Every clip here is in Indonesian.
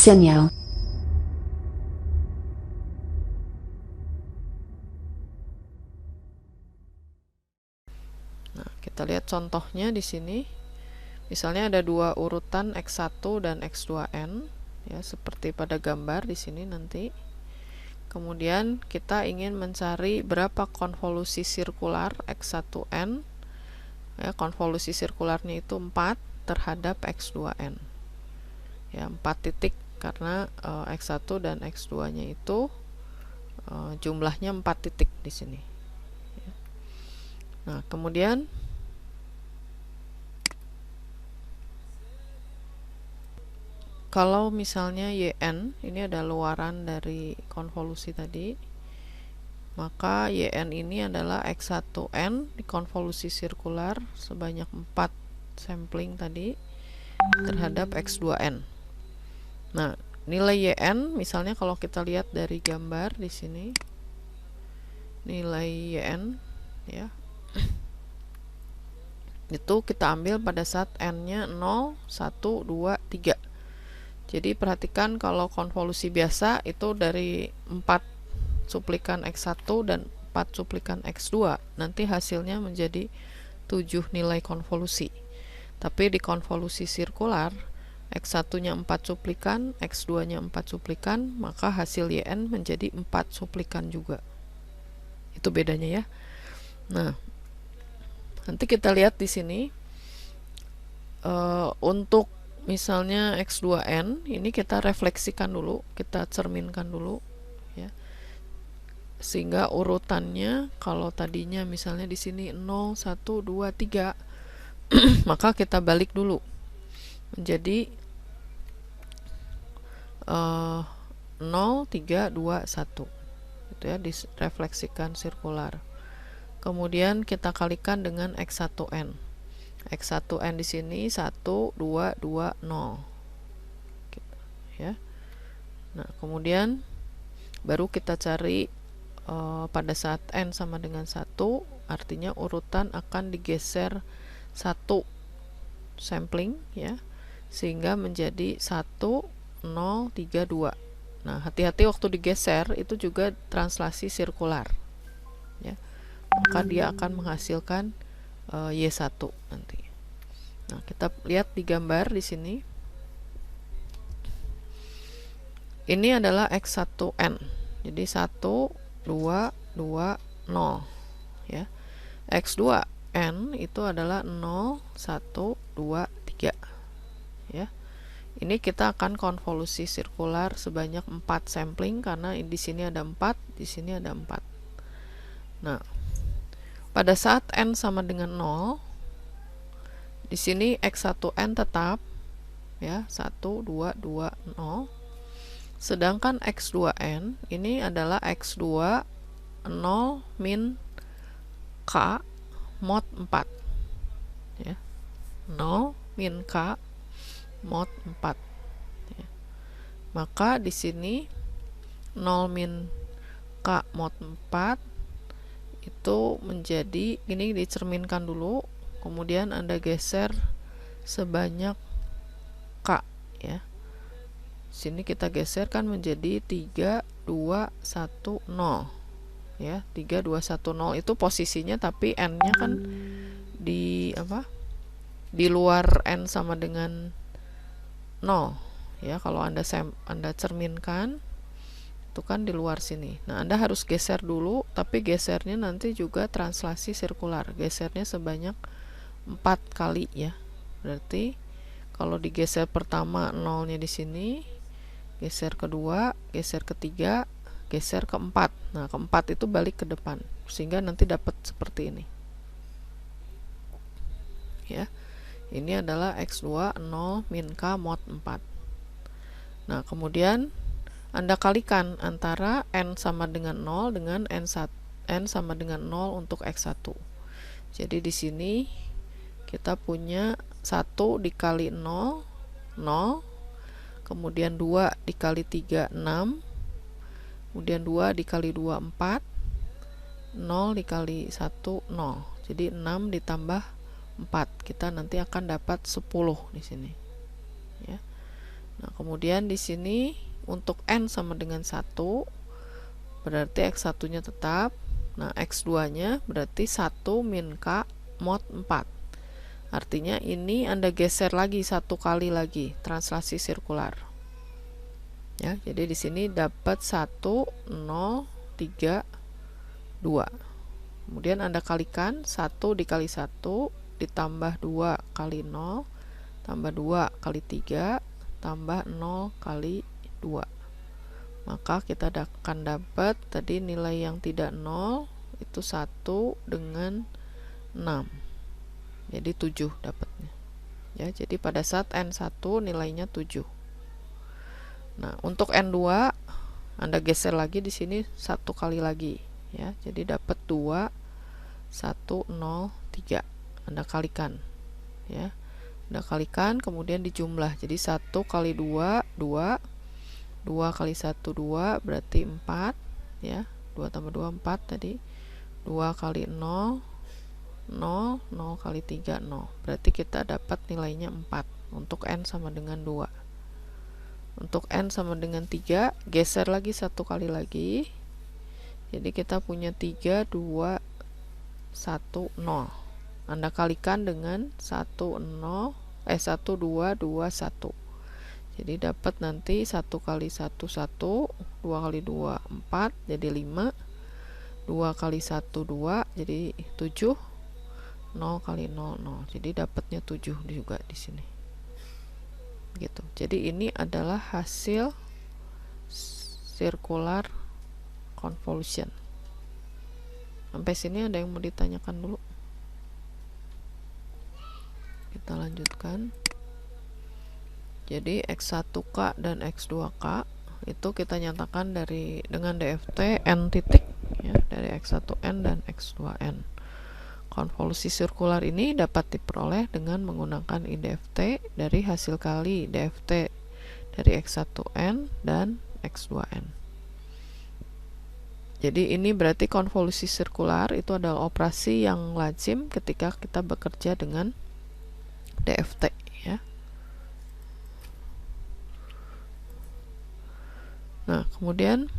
sinyal. Nah, kita lihat contohnya di sini. Misalnya ada dua urutan X1 dan X2N, ya, seperti pada gambar di sini nanti. Kemudian kita ingin mencari berapa konvolusi sirkular X1N. Ya, konvolusi sirkularnya itu 4 terhadap X2N. Ya, 4 titik karena X1 dan X2-nya itu jumlahnya 4 titik di sini. Ya. Nah, kemudian kalau misalnya YN ini ada luaran dari konvolusi tadi, maka YN ini adalah X1N dikonvolusi sirkular sebanyak 4 sampling tadi terhadap X2N. Nah, nilai YN misalnya kalau kita lihat dari gambar di sini, nilai YN ya, itu kita ambil pada saat N-nya 0, 1, 2, 3. Jadi perhatikan kalau konvolusi biasa itu dari 4 cuplikan X1 dan 4 cuplikan X2, nanti hasilnya menjadi 7 nilai konvolusi. Tapi di konvolusi sirkular, X1-nya 4 cuplikan, X2-nya 4 cuplikan, maka hasil YN menjadi 4 cuplikan juga. Itu bedanya ya. Nah, nanti kita lihat di sini untuk misalnya X2N ini kita refleksikan dulu, kita cerminkan dulu ya. Sehingga urutannya kalau tadinya misalnya di sini 0, 1, 2, 3 maka kita balik dulu menjadi 0, 3, 2, 1 itu ya, direfleksikan sirkular. Kemudian kita kalikan dengan X1N. X1N di sini 1, 2, 2, 0 ya. Nah, kemudian baru kita cari pada saat N sama dengan 1, artinya urutan akan digeser 1 sampling ya, sehingga menjadi 1, 0, 3, 2. Nah, hati-hati waktu digeser itu juga translasi sirkular ya, maka dia akan menghasilkan Y1 nanti. Nah, kita lihat di gambar di sini. Ini adalah X1N. Jadi 1, 2, 2, 0 ya. X2N itu adalah 0, 1, 2, 3 ya. Ini kita akan konvolusi sirkular sebanyak 4 sampling karena di sini ada 4, di sini ada 4. Nah, pada saat N sama dengan 0, di sini X1N tetap ya, 1, 2, 2, 0. Sedangkan X2N ini adalah X2 0 min K mod 4 ya. 0 min K mod 4 ya. Maka di sini 0 min K mod 4 itu menjadi, ini dicerminkan dulu, kemudian Anda geser sebanyak K ya. Sini kita geserkan menjadi 3, 2, 1, 0 ya. 3, 2, 1, 0 itu posisinya, tapi N-nya kan di di luar N sama dengan 0 ya. Kalau Anda cerminkan itu kan di luar sini. Nah, Anda harus geser dulu, tapi gesernya nanti juga translasi sirkular. Gesernya sebanyak 4 kali ya. Berarti kalau digeser pertama 0-nya di sini, geser kedua, geser ketiga, geser keempat. Nah, keempat itu balik ke depan sehingga nanti dapat seperti ini. Ya. Ini adalah X2 0 min K mod 4. Nah, kemudian Anda kalikan antara N sama dengan 0 dengan N sama dengan 0 untuk X1. Jadi di sini kita punya 1 dikali 0, 0. Kemudian 2 dikali 3, 6. Kemudian 2 dikali 2, 4. 0 dikali 1, 0. Jadi 6 ditambah 4. Kita nanti akan dapat 10 di sini. Ya. Nah, kemudian di sini untuk n sama dengan 1, berarti x1 nya tetap. Nah, x2 nya berarti 1 min k mod 4. Artinya ini Anda geser lagi satu kali lagi, translasi sirkular. Ya, jadi di sini dapat 1, 0, 3, 2. Kemudian Anda kalikan 1 dikali 1 ditambah 2 kali 0 tambah 2 kali 3 tambah 0 kali 2. Maka kita akan dapat tadi nilai yang tidak 0 itu 1 dengan 6. Jadi 7 dapatnya. Ya, jadi pada saat n1 nilainya 7. Nah, untuk n2 Anda geser lagi di sini satu kali lagi, ya. Jadi dapat 2 1 0 3. Anda kalikan, ya. Anda kalikan kemudian dijumlah. Jadi 1 kali 2 2, 2 kali 1 2 berarti 4, ya. 2 tambah 2 4 tadi. 2 kali 0 0, 0 kali 3 0. Berarti kita dapat nilainya 4 untuk n sama dengan 2. Untuk n sama dengan 3, geser lagi satu kali lagi. Jadi kita punya 3 2 1 0. Anda kalikan dengan 1 2 2 1. Jadi dapat nanti 1 kali 1 1, 2 kali 2 4 jadi 5. 2 kali 1 2 jadi 7. 0 kali 0 0. Jadi dapatnya 7 juga di sini. Gitu. Jadi ini adalah hasil circular convolution. Sampai sini ada yang mau ditanyakan dulu? Kita lanjutkan. Jadi x1k dan x2k itu kita nyatakan dengan DFT n titik, ya, dari x1n dan x2n. Konvolusi sirkular ini dapat diperoleh dengan menggunakan IDFT dari hasil kali DFT dari x1n dan x2n. Jadi ini berarti konvolusi sirkular itu adalah operasi yang lazim ketika kita bekerja dengan DFT, ya. Nah, kemudian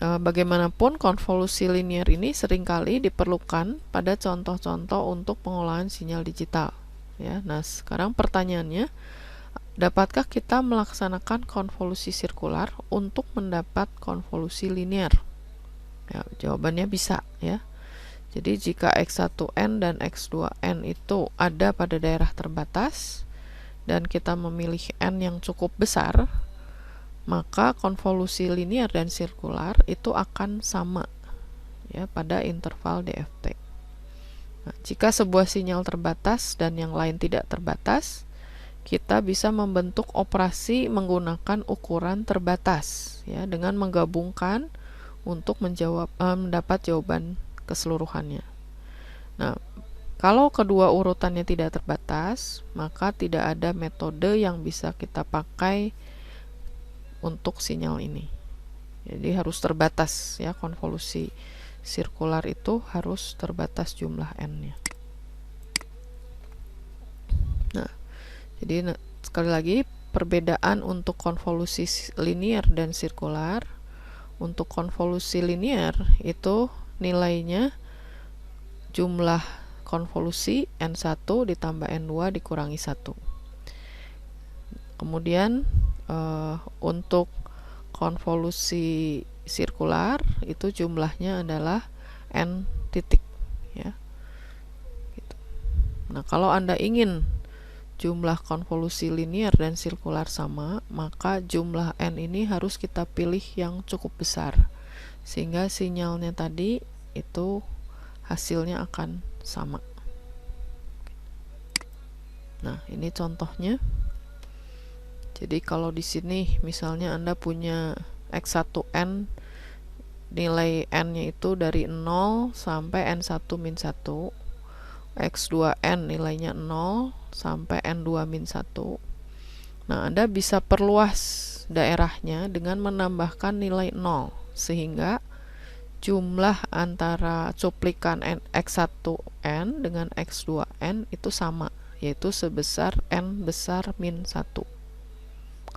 bagaimanapun konvolusi linear ini seringkali diperlukan pada contoh-contoh untuk pengolahan sinyal digital, ya. Nah, sekarang pertanyaannya, dapatkah kita melaksanakan konvolusi sirkular untuk mendapat konvolusi linear? Ya, jawabannya bisa, ya. Jadi jika x1n dan x2n itu ada pada daerah terbatas dan kita memilih n yang cukup besar, maka konvolusi linear dan sirkular itu akan sama, ya, pada interval DFT. Nah, jika sebuah sinyal terbatas dan yang lain tidak terbatas, kita bisa membentuk operasi menggunakan ukuran terbatas, ya, dengan menggabungkan untuk mendapat jawaban keseluruhannya. Nah, kalau kedua urutannya tidak terbatas, maka tidak ada metode yang bisa kita pakai untuk sinyal ini. Jadi harus terbatas, ya, konvolusi sirkular itu harus terbatas jumlah n-nya. Nah, jadi sekali lagi perbedaan untuk konvolusi linear dan sirkular. Untuk konvolusi linear itu nilainya jumlah konvolusi n1 ditambah n2 dikurangi 1. Kemudian untuk konvolusi sirkular itu jumlahnya adalah n titik, ya. Gitu. Nah, kalau Anda ingin jumlah konvolusi linear dan sirkular sama, maka jumlah n ini harus kita pilih yang cukup besar sehingga sinyalnya tadi itu hasilnya akan sama. Nah, ini contohnya. Jadi kalau di sini misalnya Anda punya x1n, nilai n-nya itu dari 0 sampai n1 min 1, x2n nilainya 0 sampai n2 min 1. Nah, Anda bisa perluas daerahnya dengan menambahkan nilai 0 sehingga jumlah antara cuplikan x1n dengan x2n itu sama, yaitu sebesar n besar min 1.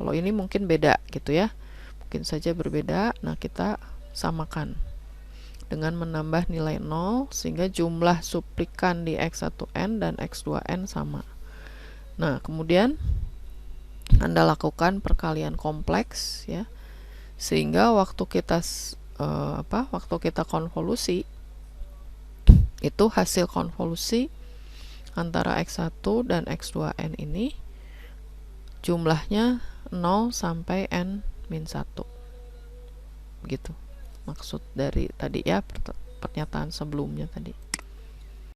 Kalau ini mungkin beda gitu ya, mungkin saja berbeda. Nah, kita samakan dengan menambah nilai 0 sehingga jumlah suplikan di X1N dan X2N sama. Nah, kemudian Anda lakukan perkalian kompleks ya, sehingga waktu kita konvolusi itu hasil konvolusi antara X1 dan X2N ini jumlahnya 0 sampai N-1. Begitu maksud dari tadi ya, pernyataan sebelumnya tadi.